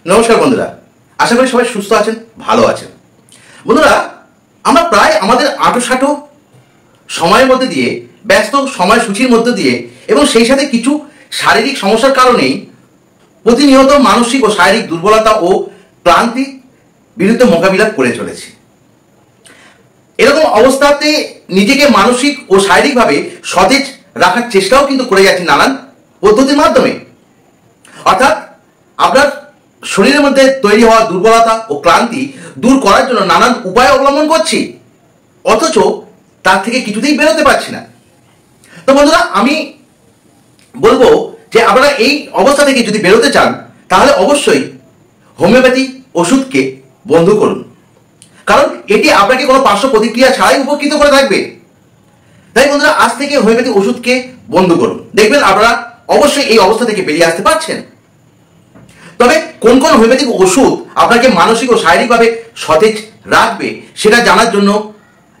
নমস্কার বন্ধুরা, আশা করি সবাই সুস্থ আছেন, ভালো আছেন। বন্ধুরা, আমরা প্রায় আমাদের আঁটো সময়ের মধ্যে দিয়ে, ব্যস্ত সময়সূচির মধ্যে দিয়ে এবং সেই সাথে কিছু শারীরিক সমস্যার কারণেই প্রতিনিয়ত মানসিক ও শারীরিক দুর্বলতা ও ক্লান্তি বিরুদ্ধে মোকাবিলা করে চলেছি। এরকম অবস্থাতে নিজেকে মানসিক ও শারীরিকভাবে সতেজ রাখার চেষ্টাও কিন্তু করে যাচ্ছি নানান পদ্ধতির মাধ্যমে। অর্থাৎ আপনার শরীরের মধ্যে তৈরি হওয়া দুর্বলতা ও ক্লান্তি দূর করার জন্য নানান উপায় অবলম্বন করছি, অথচ তার থেকে কিছুতেই বেরোতে পারছি না। তো বন্ধুরা, আমি বলবো যে আপনারা এই অবস্থা থেকে যদি বেরোতে চান তাহলে অবশ্যই হোমিওপ্যাথি ওষুধকে বন্ধ করুন, কারণ এটি আপনাকে কোনো পার্শ্ব প্রতিক্রিয়া ছাড়াই উপকৃত করে থাকবে। তাই বন্ধুরা, আজ থেকে হোমিওপ্যাথি ওষুধকে বন্ধ করুন, দেখবেন আপনারা অবশ্যই এই অবস্থা থেকে বেরিয়ে আসতে পারছেন। তবে কোন কোন হোমিওপ্যাথিক ওষুধ আপনাকে মানসিক ও শারীরিকভাবে সতেজ রাখবে সেটা জানার জন্য,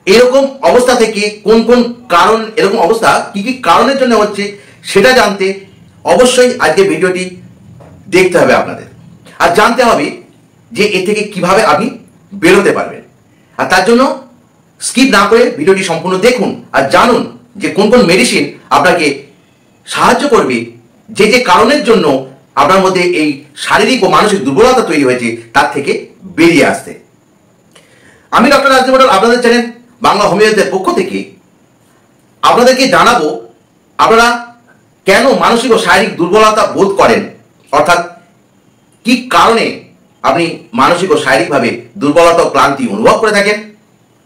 এরকম অবস্থা থেকে কোন কোন কারণ, এরকম অবস্থা কি কি কারণের জন্য হচ্ছে সেটা জানতে অবশ্যই আজকে ভিডিওটি দেখতে হবে আপনাদের, আর জানতে হবে যে এ থেকে কিভাবে আপনি বেরোতে পারবেন। আর তার জন্য স্কিপ না করে ভিডিওটি সম্পূর্ণ দেখুন আর জানুন যে কোন কোন মেডিসিন আপনাকে সাহায্য করবে যে যে কারণের জন্য আপনার মধ্যে এই শারীরিক ও মানসিক দুর্বলতা তৈরি হয়েছে তার থেকে বেরিয়ে আসতে। আমি ডক্টর রাজদীপ মণ্ডল, আপনাদের চ্যানেল বাংলা হোমিওপ্যাথির পক্ষ থেকে আপনাদেরকে জানাবো আপনারা কেন মানসিক ও শারীরিক দুর্বলতা বোধ করেন, অর্থাৎ কি কারণে আপনি মানসিক ও শারীরিকভাবে দুর্বলতা ও ক্লান্তি অনুভব করে থাকেন,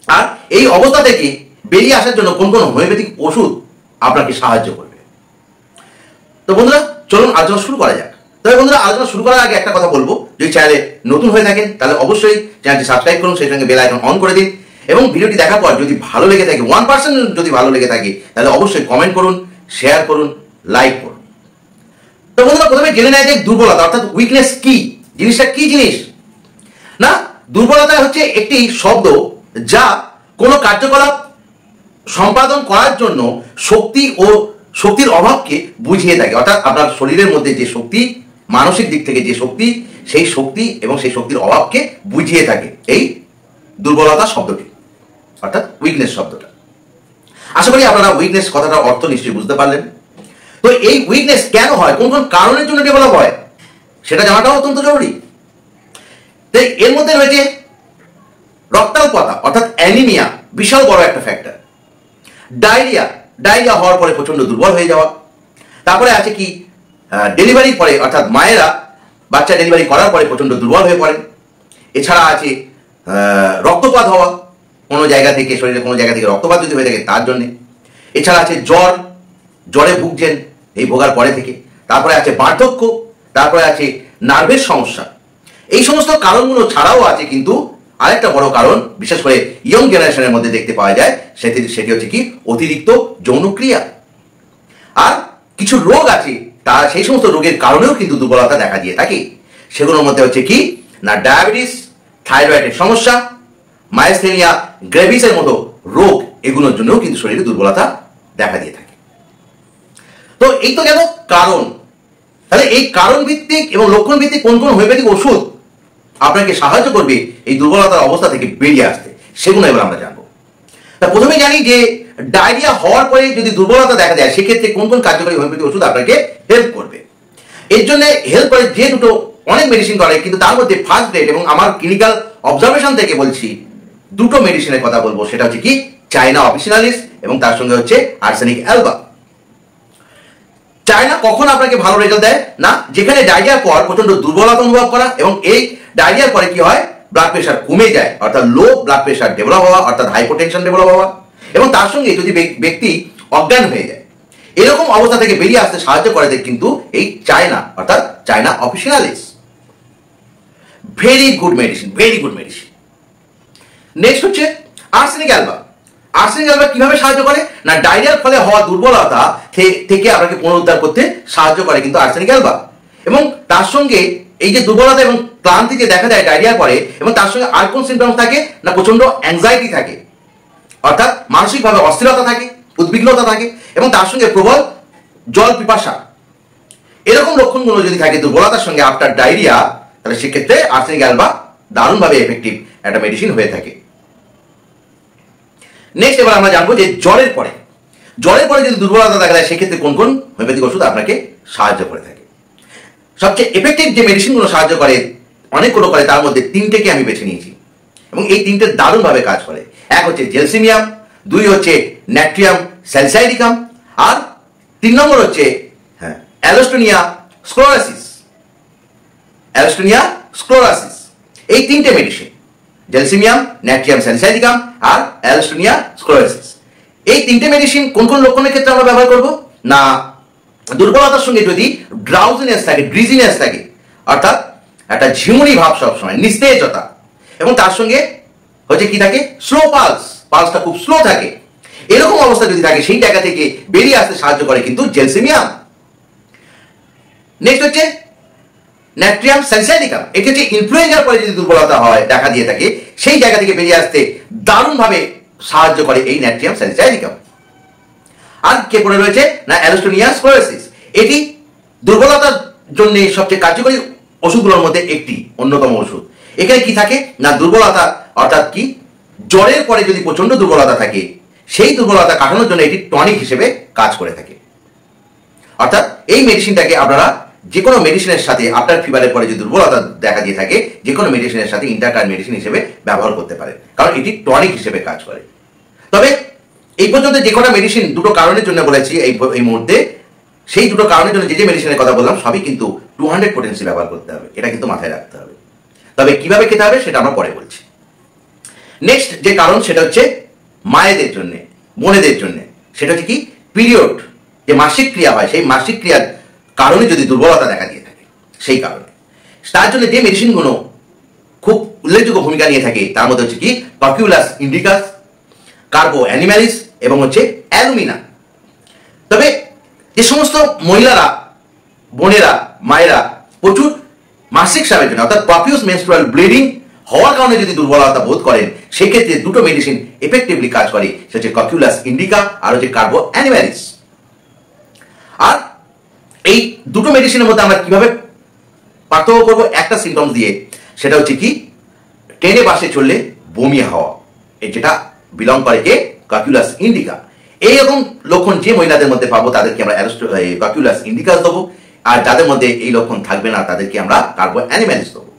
আর এই অবস্থা থেকে বেরিয়ে আসার জন্য কোন কোন হোমিওপ্যাথিক ওষুধ আপনাকে সাহায্য করবে। তো বন্ধুরা, চলুন আলোচনা শুরু করা যাক। তবে বন্ধুরা, আলোচনা শুরু করার আগে একটা কথা বলবো, যদি চ্যানেলে নতুন হয়ে থাকেন তাহলে অবশ্যই চ্যানেলটি সাবস্ক্রাইব করুন, সেই সঙ্গে বেল আইকন অন করে দিন, এবং ভিডিওটি দেখার পর যদি ভালো লেগে থাকে, 1% যদি ভালো লেগে থাকে তাহলে অবশ্যই কমেন্ট করুন, শেয়ার করুন, লাইক করুন। তো বন্ধুরা, প্রথমে জেনে নেয় যে দুর্বলতা অর্থাৎ উইকনেস কি জিনিসটা, কি জিনিস না। দুর্বলতা হচ্ছে একটি শব্দ যা কোনো কার্যকলাপ সম্পাদন করার জন্য শক্তি ও শক্তির অভাবকে বুঝিয়ে থাকে। অর্থাৎ আপনার শরীরের মধ্যে যে শক্তি, মানসিক দিক থেকে যে শক্তি, সেই শক্তি এবং সেই শক্তির অভাবকে বুঝিয়ে থাকে এই দুর্বলতা শব্দটি, অর্থাৎ উইকনেস শব্দটা। আশা করি আপনারা উইকনেস কথাটার অর্থ নিশ্চয়ই বুঝতে পারলেন। তো এই উইকনেস কেন হয়, কোন কোন কারণের জন্য ডেভেলপ হয় সেটা জানাটাও অত্যন্ত জরুরি। তাই এর মধ্যে রয়েছে রক্তাল্পতা অর্থাৎ অ্যানিমিয়া, বিশাল বড় একটা ফ্যাক্টর। ডায়রিয়া হওয়ার পরে প্রচন্ড দুর্বল হয়ে যাওয়া। তারপরে আছে কি ডেলিভারির পরে, অর্থাৎ মায়েরা বাচ্চা ডেলিভারি করার পরে প্রচন্ড দুর্বল হয়ে পড়েন। এছাড়া আছে রক্তপাত হওয়া, কোনো জায়গা থেকে, শরীরে কোনো জায়গা থেকে রক্তপাত যদি হয়ে থাকে তার জন্যে। এছাড়া আছে জ্বরে ভুগছেন এই ভোগার পরে থেকে। তারপরে আছে বার্ধক্য, তারপরে আছে নার্ভের সমস্যা। এই সমস্ত কারণগুলো ছাড়াও আছে কিন্তু আরেকটা বড় কারণ, বিশেষ করে ইয়ং জেনারেশনের মধ্যে দেখতে পাওয়া যায়, সেটি হচ্ছে কি অতিরিক্ত যৌনক্রিয়া। আর কিছু রোগ আছে, তার সেই সমস্ত রোগের কারণেও কিন্তু দুর্বলতা দেখা দিয়ে থাকে। সেগুলোর মধ্যে হচ্ছে কি না ডায়াবেটিস, থাইরয়েডের সমস্যা, মায়োস্থেনিয়া গ্রেভিসের মতো রোগ, এগুলোর জন্যও কিন্তু শরীরে দুর্বলতা দেখা দিয়ে থাকে। তো এই তো গেল কারণ। তাহলে এই কারণ ভিত্তিক এবং লক্ষণ ভিত্তিক কোন কোন হোমিওপ্যাথিক ওষুধ আপনাকে সাহায্য করবে এই দুর্বলতার অবস্থা থেকে বেরিয়ে আসতে, সেগুলো এবার আমরা জানবো। তা প্রথমে জানি যে ডায়রিয়া হওয়ার পরে যদি দুর্বলতা দেখা যায় সেক্ষেত্রে কোন কোন কার্যকরী হোমিওপ্যাথিক ওষুধ আপনাকে হেল্প করবে। এর জন্য হেল্প করে যে দুটো অনেক মেডিসিন করে, কিন্তু তার মধ্যে ফার্স্ট গ্রেড এবং আমার ক্লিনিক্যাল অবজারভেশন থেকে বলছি দুটো মেডিসিনের কথা বলবো, সেটা হচ্ছে কি চায়না অফিসিনালিস এবং তার সঙ্গে হচ্ছে আর্সেনিক অ্যালবা। চায়না কখন আপনাকে ভালো রেজাল্ট দেয় না, যেখানে ডায়রিয়ার পর প্রচন্ড দুর্বলতা অনুভব করা এবং এই ডায়রিয়ার পরে কি হয় ব্লাড প্রেশার কমে যায়, অর্থাৎ লো ব্লাড প্রেশার ডেভেলপ হওয়া, অর্থাৎ হাইপোটেনশন ডেভেলপ হওয়া, এবং তার সঙ্গে যদি ব্যক্তি অজ্ঞান হয়ে যায়, এরকম অবস্থা থেকে বেরিয়ে আসতে সাহায্য করে কিন্তু এই চায়না অর্থাৎ China officinalis. Very good medicine, very good medicine. Next হচ্ছে আর্সেনিক অ্যালবা। আর্সেনিক অ্যালবা কিভাবে সাহায্য করে না, ডায়রিয়ার ফলে হওয়া দুর্বলতা থেকে আপনাকে পুনরুদ্ধার করতে সাহায্য করে কিন্তু আর্সেনিক অ্যালবা। এবং তার সঙ্গে এই যে দুর্বলতা এবং ক্লান্তি যে দেখা যায় ডায়রিয়ার পরে, এবং তার সঙ্গে আর কোন সিমটমস থাকে না, প্রচন্ড অ্যাংজাইটি থাকে, অর্থাৎ মানসিকভাবে অস্থিরতা থাকে, উদ্বিগ্নতা থাকে, এবং তার সঙ্গে প্রবল জল পিপাসা। এরকম লক্ষণগুলো যদি থাকে দুর্বলতার সঙ্গে আফটার ডায়রিয়া, তাহলে সেক্ষেত্রে আর্সেনিক অ্যালবা দারুণভাবে এফেক্টিভ একটা মেডিসিন হয়ে থাকে। নেক্সট এবার আমরা জানবো যে জ্বরের পরে যদি দুর্বলতা দেখা যায় সেক্ষেত্রে কোন কোন হোমিওপ্যাথিক ওষুধ আপনাকে সাহায্য করে থাকে। সবচেয়ে এফেক্টিভ যে মেডিসিনগুলো সাহায্য করে, অনেকগুলো করে, তার মধ্যে তিনটেকে আমি বেছে নিয়েছি এবং এই তিনটে দারুণভাবে কাজ করে। এক হচ্ছে জেলসিমিয়াম, দুই হচ্ছে ন্যাট্রিয়াম স্যালিসাইডিকাম, আর 3 নম্বর হচ্ছে অ্যালোস্টোনিয়া স্ক্লোরাসিস। এই তিনটে মেডিসিন, জেলসিমিয়াম, ন্যাট্রিয়াম স্যালিসাইডিকাম আর অ্যালোস্টোনিয়া স্ক্লোরাসিস, এই তিনটে মেডিসিন কোন কোন লক্ষণের ক্ষেত্রে আমরা ব্যবহার করব না, দুর্বলতার সঙ্গে যদি ড্রাউজিনেস থাকে, ড্রিজিনেস থাকে, অর্থাৎ একটা ঝিমুনি ভাব সবসময়, নিস্তেজতা, এবং তার সঙ্গে হচ্ছে কি থাকে, স্লো পালসটা খুব স্লো থাকে, এরকম অবস্থা যদি থাকে, সেই জায়গা থেকে বেরিয়ে আসতে সাহায্য করে কিন্তু জেলসিমিয়াম। নেক্সট হচ্ছে ন্যাট্রিয়াম স্যালিসাইডিকাম, এটি হচ্ছে ইনফ্লুয়েঞ্জার পরে যদি দুর্বলতা হয়, দেখা দিয়ে থাকে, সেই জায়গা থেকে বেরিয়ে আসতে দারুণভাবে সাহায্য করে এই ন্যাট্রিয়াম স্যালিসাইডিকাম। আর কে পড়ে রয়েছে না অ্যালোস্টোনিয়া স্ক্লেরোসিস, এটি দুর্বলতার জন্য সবচেয়ে কার্যকরী ওষুধগুলোর মধ্যে একটি অন্যতম ওষুধ। এখানে কি থাকে না, দুর্বলতা অর্থাৎ কি জ্বরের পরে যদি প্রচন্ড দুর্বলতা থাকে, সেই দুর্বলতা কাটানোর জন্য এটি টনিক হিসেবে কাজ করে থাকে। অর্থাৎ এই মেডিসিনটাকে আপনারা যে কোনো মেডিসিনের সাথে, আফটার ফিভারের পরে যদি দুর্বলতা দেখা দিয়ে থাকে, যে কোনো মেডিসিনের সাথে ইন্টারকার মেডিসিন হিসেবে ব্যবহার করতে পারেন, কারণ এটি টনিক হিসেবে কাজ করে। তবে এই পর্যন্ত যে কোনো মেডিসিন দুটো কারণের জন্য বলেছি এই মুহূর্তে, সেই দুটো কারণের জন্য যে মেডিসিনের কথা বললাম সবই কিন্তু 200 পোটেন্সি ব্যবহার করতে হবে, এটা কিন্তু মাথায় রাখতে হবে। তবে কিভাবে খেতে হবে সেটা আমরা পরে বলছি। নেক্সট যে কারণ সেটা হচ্ছে মায়েদের জন্য, বোনেদের জন্য, সেটা হচ্ছে কি পিরিয়ড, যে মাসিক ক্রিয়া হয়, সেই মাসিক ক্রিয়ার কারণে যদি দুর্বলতা দেখা দিয়ে থাকে, সেই কারণে তার জন্য যে মেডিসিনগুলো খুব উল্লেখযোগ্য ভূমিকা নিয়ে থাকে তার মধ্যে হচ্ছে কি ককিউলাস ইন্ডিকাস, কার্বো অ্যানিমালিস এবং হচ্ছে অ্যালুমিনা। তবে যে সমস্ত মহিলারা, বোনেরা, মায়েরা প্রচুর মাসিক স্রাবের জন্য অর্থাৎ প্রফিউজ মেনস্ট্রুয়াল ব্লিডিং হওয়ার কারণে যদি দুর্বলতা বোধ করেন, সেক্ষেত্রে দুটো মেডিসিন এফেক্টিভলি কাজ করে, সেটা হচ্ছে ককিউলাস ইন্ডিকা আর হচ্ছে কার্বো অ্যানিমালিস। আর এই দুটো মেডিসিনের মধ্যে আমরা কিভাবে পার্থক্য করবো একটা সিমটমস দিয়ে, সেটা হচ্ছে কি ট্রেনে বাসে চললে বমি হওয়া, যেটা বিলং করে কে ককিউলাস ইন্ডিকা। এইরকম লক্ষণ যে মহিলাদের মধ্যে পাবো তাদেরকে আমরা ককিউলাস ইন্ডিকাস দেবো, আর যাদের মধ্যে এই লক্ষণ থাকবে না তাদেরকে আমরা কার্বো অ্যানিমালিস দেবো।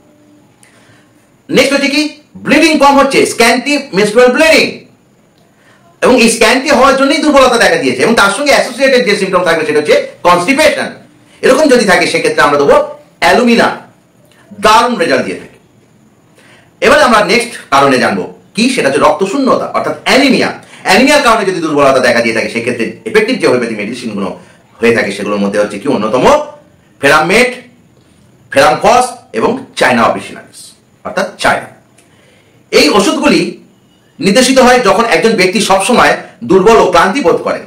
নেক্সট হচ্ছে কি ব্লিডিং কম হচ্ছে, স্ক্যান্টি মেনস্ট্রুয়াল ব্লিডিং, এবং এই স্ক্যান্টি হওয়ার জন্যই দুর্বলতা দেখা দিয়েছে, এবং তার সঙ্গে অ্যাসোসিয়েটেড যে সিমটম থাকবে সেটা হচ্ছে কনস্টিপেশন। এরকম যদি থাকে সেক্ষেত্রে আমরা দেবো অ্যালুমিনা, দারুণ রেজাল্ট দিয়ে থাকে। এবারে আমরা নেক্সট কারণে জানবো কি, সেটা হচ্ছে রক্তশূন্যতা অর্থাৎ অ্যানিমিয়া। অ্যানিমিয়ার কারণে যদি দুর্বলতা দেখা দিয়ে থাকে, সেক্ষেত্রে এফেক্টিভ যে হোমিওপ্যাথি মেডিসিনগুলো হয়ে থাকে সেগুলোর মধ্যে হচ্ছে কি অন্যতম ফেরামেট, ফেরামফস এবং চায়না অফিসিনালিস অর্থাৎ চায়না। এই ওষুধগুলি নির্দেশিত হয় যখন একজন ব্যক্তি সবসময় দুর্বল ও ক্লান্তি বোধ করেন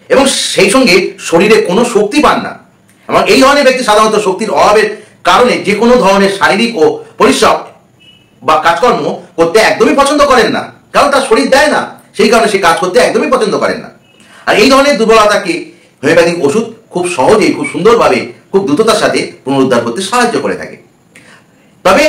এবং সেই সঙ্গে শরীরে কোনো শক্তি পান না, এবং এই ধরনের ব্যক্তি সাধারণত শক্তির অভাবের কারণে যে কোনো ধরনের শারীরিক ও পরিশ্রম বা কাজকর্ম করতে একদমই পছন্দ করেন না, কারণ তার শরীর দেয় না, সেই কারণে সে কাজ করতে একদমই পছন্দ করেন না। আর এই ধরনের দুর্বলতাকে হোমিওপ্যাথিক ওষুধ খুব সহজেই, খুব সুন্দরভাবে, খুব দ্রুততার সাথে পুনরুদ্ধার করতে সাহায্য করে থাকে। তবে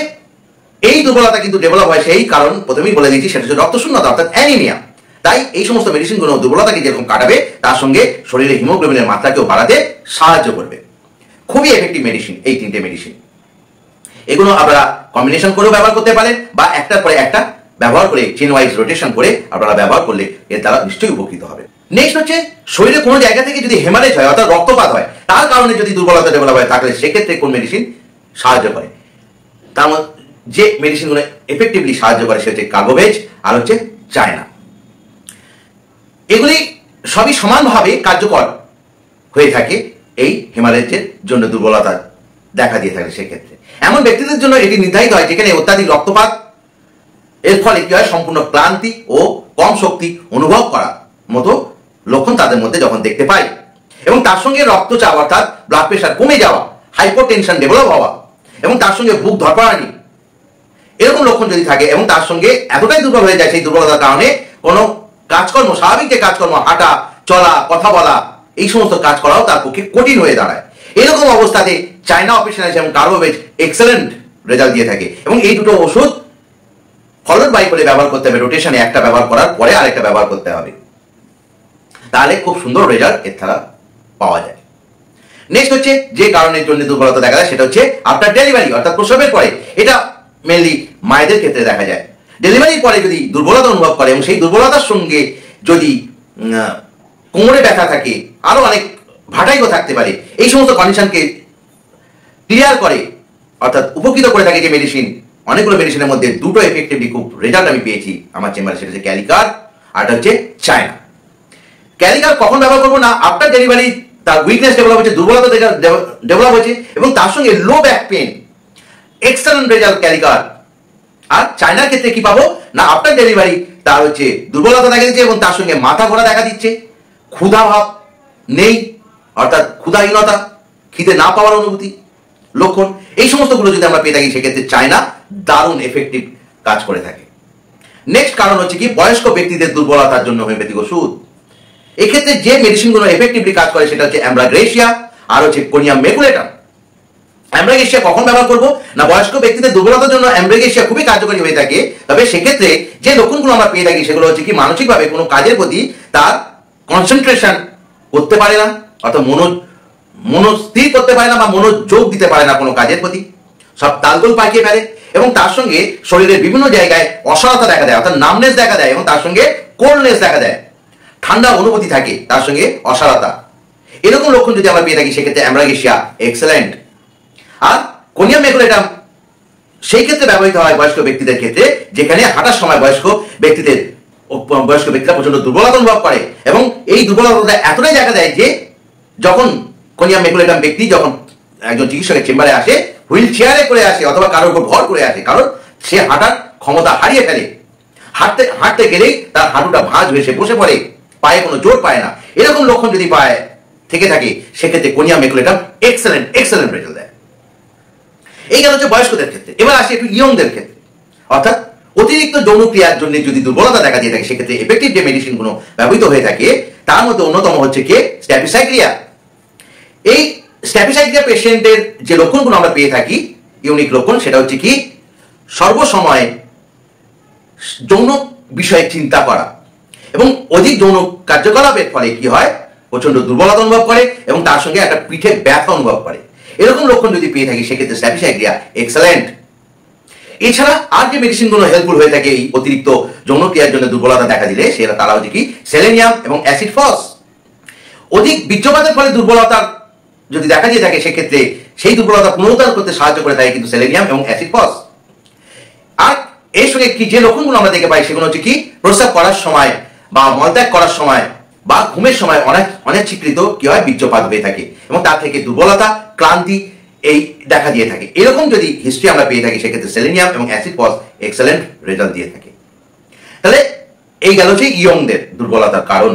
এই দুর্বলতা কিন্তু ডেভেলপ হয়, সেই কারণ প্রথমেই বলে দিয়েছি, সেটা হচ্ছে রক্তশূন্যতা অর্থাৎ অ্যানিমিয়া। তাই এই সমস্ত মেডিসিনগুলো দুর্বলতাকে যেরকম কাটাবে, তার সঙ্গে শরীরে হিমোগ্লোবিনের মাত্রাকেও বাড়াতে সাহায্য করবে। খুবই এফেক্টিভ মেডিসিন এই তিনটে মেডিসিন। এগুলো আপনারা কম্বিনেশন করেও ব্যবহার করতে পারেন, বা একটার পরে একটা ব্যবহার করে চেন ওয়াইজ রোটেশন করে আপনারা ব্যবহার করলে এর দ্বারা নিশ্চয়ই উপকৃত হবে। নেক্সট হচ্ছে শরীরে কোনো জায়গা থেকে যদি হেমারেজ হয় অর্থাৎ রক্তপাত হয়, তার কারণে যদি দুর্বলতা ডেভেলপ হয়, তাহলে সেক্ষেত্রে কোন মেডিসিন সাহায্য করে, তার মধ্যে যে মেডিসিনগুলো এফেক্টিভলি সাহায্য করে সে হচ্ছে কার্বোভেজ আর হচ্ছে চায়না। এগুলি সবই সমানভাবে কার্যকর হয়ে থাকে এই হেমারেজের জন্য দুর্বলতা দেখা দিয়ে থাকে। সেক্ষেত্রে এমন ব্যক্তিদের জন্য এটি নির্ধারিত হয় যেখানে অত্যাধিক রক্তপাত, এর ফলে কি হয় সম্পূর্ণ ক্লান্তি ও কম শক্তি অনুভব করার মতো লক্ষণ তাদের মধ্যে যখন দেখতে পাই, এবং তার সঙ্গে রক্তচাপ অর্থাৎ ব্লাড প্রেশার কমে যাওয়া, হাইপোটেনশন ডেভেলপ হওয়া, এবং তার সঙ্গে বুক ধরপড়ানি, এরকম লক্ষণ যদি থাকে, এবং তার সঙ্গে এতটাই দুর্বল হয়ে যায় সেই দুর্বলতার কারণে কোনো কাজকর্ম, স্বাভাবিক যে কাজকর্ম, হাঁটা চলা, কথা বলা, এই সমস্ত কাজ করাও তার পক্ষে কঠিন হয়ে দাঁড়ায়, এরকম অবস্থাতে চায়না অফিসিনালিস এবং কার্বোভেজ এক্সেলেন্ট রেজাল্ট দিয়ে থাকে। এবং এই দুটো ওষুধ ফলোড বাই করে ব্যবহার করতে হবে, রোটেশনে একটা ব্যবহার করার পরে আরেকটা ব্যবহার করতে হবে, তাহলে খুব সুন্দর রেজাল্ট এর দ্বারা পাওয়া যায়। নেক্সট হচ্ছে যে কারণের জন্য দুর্বলতা দেখা যায় সেটা হচ্ছে আফটার ডেলিভারি, অর্থাৎ প্রসবের পরে। এটা মেনলি মায়েদের ক্ষেত্রে দেখা যায়। ডেলিভারির পরে যদি দুর্বলতা অনুভব করে এবং সেই দুর্বলতার সঙ্গে যদি কোমরে ব্যথা থাকে, আরো অনেক ভাটাইও থাকতে পারে, এই সমস্ত কন্ডিশনকে ক্লিয়ার করে অর্থাৎ উপকৃত করে থাকে যে মেডিসিন, অনেকগুলো মেডিসিনের মধ্যে দুটো এফেক্টিভলি খুব রেজাল্ট আমি পেয়েছি আমার চেম্বারে, সেটা হচ্ছে ক্যালিকার আর হচ্ছে চায়না। ক্যালিকার কখন ব্যবহার করবো না, আফটার ডেলিভারি তার উইকনেস ডেভেলপ হচ্ছে, দুর্বলতা ডেভেলপ হচ্ছে এবং তার সঙ্গে low back pain, excellent result ক্যালিকার। আর চায়নার ক্ষেত্রে কি পাবো না, আফটার ডেলিভারি তার হচ্ছে দুর্বলতা দেখা দিচ্ছে এবং তার সঙ্গে মাথা ঘোরা দেখা দিচ্ছে, ক্ষুধা ভাব নেই অর্থাৎ ক্ষুধাহীনতা, খিদে না পাওয়ার অনুভূতি লক্ষণ, এই সমস্তগুলো যদি আমরা পেয়ে থাকি সেক্ষেত্রে চায়না দারুণ এফেক্টিভ কাজ করে থাকে। নেক্সট কারণ হচ্ছে কি বয়স্ক ব্যক্তিদের দুর্বলতার জন্য হোমিওপ্যাথিক ওষুধ। এক্ষেত্রে যে মেডিসিনগুলো এফেক্টিভলি কাজ করে সেটা হচ্ছে অ্যামব্রাগ্রেসিয়া আর হচ্ছে কোনিয়াম মেকুলেটাম। অ্যামব্রাগ্রেসিয়া কখন ব্যবহার করবো না, বয়স্ক ব্যক্তিদের দুর্বলতার জন্য অ্যামব্রাগ্রেসিয়া খুবই কার্যকরী হয়ে থাকে। তবে সেক্ষেত্রে যে লক্ষণগুলো আমরা পেয়ে থাকি সেগুলো হচ্ছে কি মানসিকভাবে কোনো কাজের প্রতি তার কনসেন্ট্রেশন করতে পারে না, অর্থাৎ মনোস্থির করতে পারে না বা মনোযোগ দিতে পারে না কোনো কাজের প্রতি, সব তালগোল পাকিয়ে ফেলে এবং তার সঙ্গে শরীরের বিভিন্ন জায়গায় অসারতা দেখা দেয়, অর্থাৎ নামনেস দেখা দেয় এবং তার সঙ্গে কোল্ডনেস দেখা দেয়, ঠান্ডা অনুভূতি থাকে, তার সঙ্গে অসারতা। এরকম লক্ষণ যদি আমরা পেয়ে থাকি সেক্ষেত্রে অ্যামব্রাগ্রেসিয়া এক্সেলেন্ট। আর কোনিয়াম মেকুলেটাম সেই ক্ষেত্রে ব্যবহৃত হয় বয়স্ক ব্যক্তিদের ক্ষেত্রে যেখানে হাঁটার সময় বয়স্ক ব্যক্তিরা প্রচন্ড দুর্বলতা অনুভব করে এবং এই দুর্বলতা এতটাই দেখা দেয় যে যখন কোনিয়াম মেকুলেটাম ব্যক্তি যখন একজন চিকিৎসকের চেম্বারে আসে, হুইল চেয়ারে করে আসে অথবা কারোর উপর ভর করে আসে, কারণ সে হাঁটার ক্ষমতা হারিয়ে ফেলে, হাঁটতে গেলেই তার হাঁটুটা ভাঁজ হয়ে সে বসে পড়ে, পায়ে কোনো জোর পায় না। এরকম লক্ষণ যদি পায় থেকে থাকে সেক্ষেত্রে কোনিয়াম মেকুলেটাম এক্সেলেন্ট রেজাল্ট দেয়। এই গেল হচ্ছে বয়স্কদের ক্ষেত্রে। এবার আসি একটু ইয়ংদের ক্ষেত্রে, অর্থাৎ অতিরিক্ত যৌনক্রিয়ার জন্য যদি দুর্বলতা দেখা দিয়ে থাকে সেক্ষেত্রে এফেক্টিভ যে মেডিসিনগুলো ব্যবহৃত হয়ে থাকে তার মধ্যে অন্যতম হচ্ছে কি স্ট্যাপিসাইক্লিয়া। এই স্ট্যাপিসাইক্লিয়া পেশেন্টের যে লক্ষণগুলো আমরা পেয়ে থাকি ইউনিক লক্ষণ, সেটা হচ্ছে কি সর্বসময় যৌন বিষয়ে চিন্তা করা এবং অধিক যৌন কার্যকলাপের ফলে কি হয় প্রচন্ড দুর্বলতা অনুভব করে এবং তার সঙ্গে একটা পিঠে ব্যথা অনুভব করে। এরকম লক্ষণ যদি পেয়ে থাকি সেক্ষেত্রে স্ট্যাপিসাইক্লিয়া এক্সেলেন্ট। এছাড়া আর যে মেডিসিনগুলো হেল্পফুল হয়ে থাকে এই অতিরিক্ত যৌনক্রিয়ার জন্য দুর্বলতা দেখা দিলে সেটা তারা হচ্ছে কি সেলেনিয়াম এবং অ্যাসিড ফস। অধিক বীর্যপাতের ফলে দুর্বলতা যদি দেখা দিয়ে থাকে সেক্ষেত্রে সেই দুর্বলতা পুনরুদ্ধার করতে সাহায্য করে থাকে কিন্তু সেলেনিয়াম এবং অ্যাসিড ফস। আর এর সঙ্গে কি যে লক্ষণগুলো আমরা দেখতে পাই সেগুলো হচ্ছে কি প্রস্রাব করার সময় বা মলত্যাগ করার সময় বা ঘুমের সময় অনেক চিত্রিত কি হয় বীর্যপাত হয়ে থাকে এবং তার থেকে দুর্বলতা ক্লান্তি এই দেখা দিয়ে থাকে। এরকম যদি হিস্ট্রি আমরা পেয়ে থাকি সেক্ষেত্রে সেলেনিয়াম এবং অ্যাসিড ফস এক্সেলেন্ট রেজাল্ট দিয়ে থাকে। তাহলে এই গেল হচ্ছে ইয়ংদের দুর্বলতার কারণ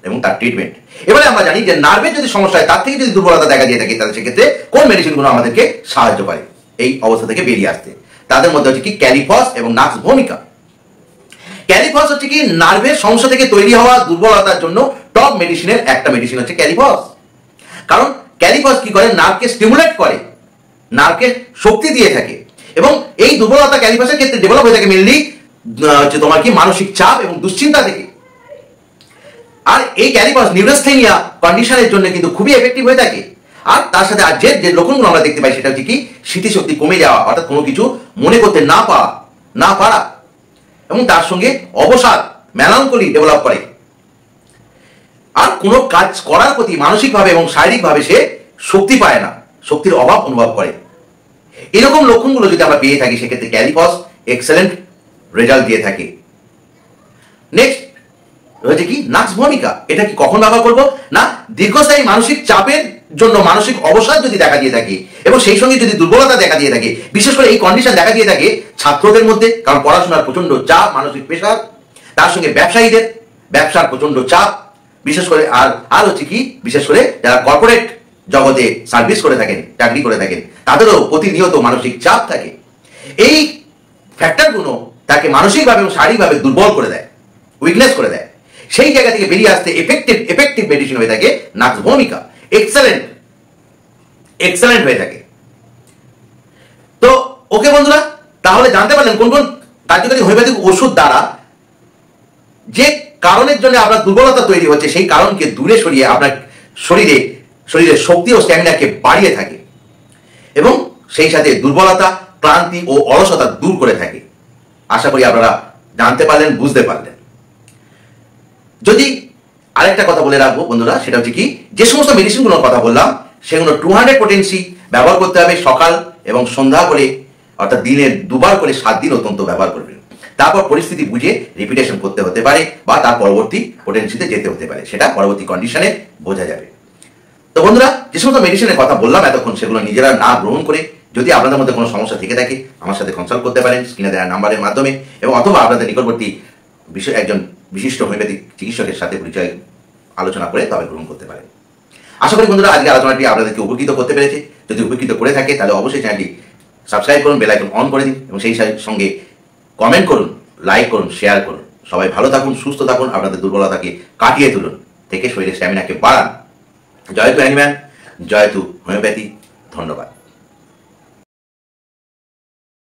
এবং তার ট্রিটমেন্ট। এবারে আমরা জানি যে নার্ভের যদি সমস্যা হয় তার থেকে যদি দুর্বলতা দেখা দিয়ে থাকে তাহলে সেক্ষেত্রে কোন মেডিসিনগুলো আমাদেরকে সাহায্য করে এই অবস্থা থেকে বেরিয়ে আসতে। তাদের মধ্যে হচ্ছে কি ক্যালিফস এবং নাক্স ভূমিকা। ক্যালিফস হচ্ছে কি নার্ভের সমস্যা থেকে তৈরি হওয়া দুর্বলতার জন্য টপ মেডিসিনের একটা মেডিসিন হচ্ছে ক্যালিফস। কারণ ক্যালিফস কি করে নার্ভকে স্টিমুলেট করে, নার্ভকে শক্তি দিয়ে থাকে এবং এই দুর্বলতা ক্যালিফসের ক্ষেত্রে ডেভেলপ হয়ে থাকে মেনলি হচ্ছে তোমার কি মানসিক চাপ এবং দুশ্চিন্তা থেকে। আর এই ক্যালিফস নিউরোস্থেনিয়া কন্ডিশনের জন্য কিন্তু খুবই এফেক্টিভ হয়ে থাকে। আর তার সাথে আর যে লক্ষণগুলো আমরা দেখতে পাই সেটা হচ্ছে কি স্মৃতিশক্তি কমে যাওয়া, অর্থাৎ কোনো কিছু মনে করতে না পারা এবং তার সঙ্গে অবসাদ মেলানকলি ডেভেলপ করে। আর কোনো কাজ করার প্রতি মানসিকভাবে এবং শারীরিকভাবে সে শক্তি পায় না, শক্তির অভাব অনুভব করে। এরকম লক্ষণগুলো যদি আমরা পেয়ে থাকি সেক্ষেত্রে ক্যালিফস এক্সেলেন্ট রেজাল্ট দিয়ে থাকে। নেক্সট হচ্ছে কি নাক্স ভূমিকা। এটা কি কখন ব্যবহার করবো না দীর্ঘস্থায়ী মানসিক চাপের জন্য মানসিক অবসাদ যদি দেখা দিয়ে থাকে এবং সেই সঙ্গে যদি দুর্বলতা দেখা দিয়ে থাকে, বিশেষ করে এই কন্ডিশন দেখা দিয়ে থাকে ছাত্রদের মধ্যে, কারণ পড়াশোনার প্রচন্ড চাপ, মানসিক প্রেশার, তার সঙ্গে ব্যবসায়ীদের ব্যবসার প্রচন্ড চাপ, বিশেষ করে আর হচ্ছে কি বিশেষ করে যারা কর্পোরেট জগতে সার্ভিস করে থাকেন, চাকরি করে থাকেন, তাদেরও প্রতিনিয়ত মানসিক চাপ থাকে। এই ফ্যাক্টরগুলো তাকে মানসিকভাবে এবং শারীরিকভাবে দুর্বল করে দেয়, উইকনেস করে দেয়। সেই জায়গা থেকে বেরিয়ে আসতে এফেক্টিভ মেডিসিন হয়ে থাকে নাক্স ভূমিকা, এক্সেলেন্ট হয়ে থাকে। তো ওকে বন্ধুরা, তাহলে জানতে পারলেন কোন কোন কার্যকারী হোমিওপ্যাথিক ওষুধ দ্বারা যে কারণের জন্য আপনার দুর্বলতা তৈরি হচ্ছে সেই কারণকে দূরে সরিয়ে আপনার শরীরের শক্তি ও স্ট্যামিনাকে বাড়িয়ে থাকে এবং সেই সাথে দুর্বলতা, ক্লান্তি ও অলসতা দূর করে থাকে। আশা করি আপনারা জানতে পারলেন, বুঝতে পারলেন। যদি আরেকটা কথা বলে রাখবো বন্ধুরা, সেটা হচ্ছে কি, যে সমস্ত মেডিসিনগুলোর কথা বললাম সেগুলো 200 পোটেন্সি ব্যবহার করতে হবে সকাল এবং সন্ধ্যা করে, অর্থাৎ দিনে 2 বার করে 7 দিন অত্যন্ত ব্যবহার করবেন। তারপর পরিস্থিতি বুঝে রিপিটেশন করতে হতে পারে বা তার পরবর্তী পোটেন্সিতে যেতে হতে পারে, সেটা পরবর্তী কন্ডিশনে বোঝা যাবে। তো বন্ধুরা, যে সমস্ত মেডিসিনের কথা বললাম এতক্ষণ, সেগুলো নিজেরা না গ্রহণ করে যদি আপনাদের মধ্যে কোনো সমস্যা থেকে থাকে আমার সাথে কনসাল্ট করতে পারেন স্ক্রিনে দেওয়া নাম্বারের মাধ্যমে, এবং অথবা আপনাদের নিকটবর্তী একজন বিশিষ্ট হোমিওপ্যাথিক চিকিৎসকের সাথে পরিচয় আলোচনা করে তবে গ্রহণ করতে পারেন। আশা করি বন্ধুরা আজকে আলোচনাটি আপনাদেরকে উপকৃত করতে পেরেছে। যদি উপকৃত করে থাকে তাহলে অবশ্যই চ্যানেলটি সাবস্ক্রাইব করুন, বেল আইকন অন করে দিন এবং সেই সঙ্গে কমেন্ট করুন, লাইক করুন, শেয়ার করুন। সবাই ভালো থাকুন, সুস্থ থাকুন, আপনাদের দুর্বলতাকে কাটিয়ে তুলুন, থেকে শরীরের স্ট্যামিনাকে বাড়ান। জয়তু অ্যানিম্যান, জয়তু হোমিওপ্যাথি। ধন্যবাদ।